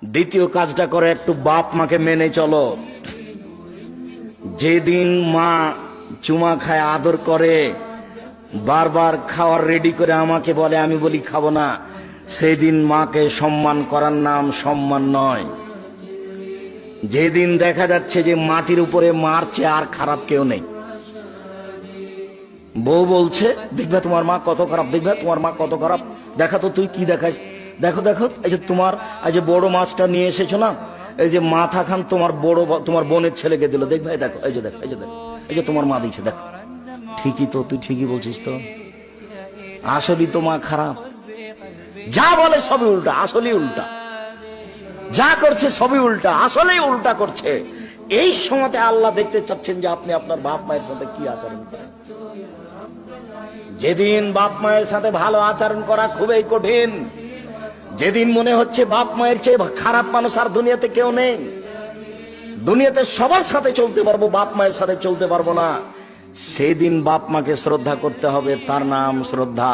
দ্বিতীয় কাজটা করে, একটু বাপ মাকে মেনে চলো। যেদিন মা চুমা খায়, আদর করে, বারবার খাওয়ার রেডি করে আমাকে বলে, আমি বলি খাবো না, সেদিন মাকে সম্মান করার নাম সম্মান নয়। যেদিন দেখা যাচ্ছে যে মাটির উপরে মারছে, আর খারাপ কেউ নেই। বউ বলছে, দেখবে তোমার মা কত খারাপ, দেখবে তোমার মা কত খারাপ, দেখা তো তুই কি দেখাস, দেখো দেখো, এই যে তোমার এই যে বড় মাছটা নিয়ে এসেছো না, এই যে মাথা খান তোমার বোনের ছেলেকে দিল, দেখবে দেখো, এই যে দেখো, এই যে দেখো, এই যে তোমার মা দিচ্ছে, দেখো। ঠিকই তো, তুই ঠিকই বলছিস তো, আসলেই তো মা খারাপ। যা বলে সবই উল্টা, আসলেই উল্টা, যা করছে সবই উল্টা, আসলেই উল্টা করছে। এই সময়তে আল্লাহ দেখতে চাচ্ছেন যে আপনি আপনার বাপ মায়ের সাথে কি আচরণ করেন। যেদিন বাপ মায়ের সাথে ভালো আচরণ করা খুবই কঠিন, যেদিন মনে হচ্ছে বাপ মায়ের চেয়ে খারাপ মানুষ আর দুনিয়াতে কেউ নেই, দুনিয়াতে সবার সাথে চলতে পারবো, বাপ মায়ের সাথে চলতে পারবো না, সেদিন বাপ মাকে শ্রদ্ধা করতে হবে, তার নাম শ্রদ্ধা।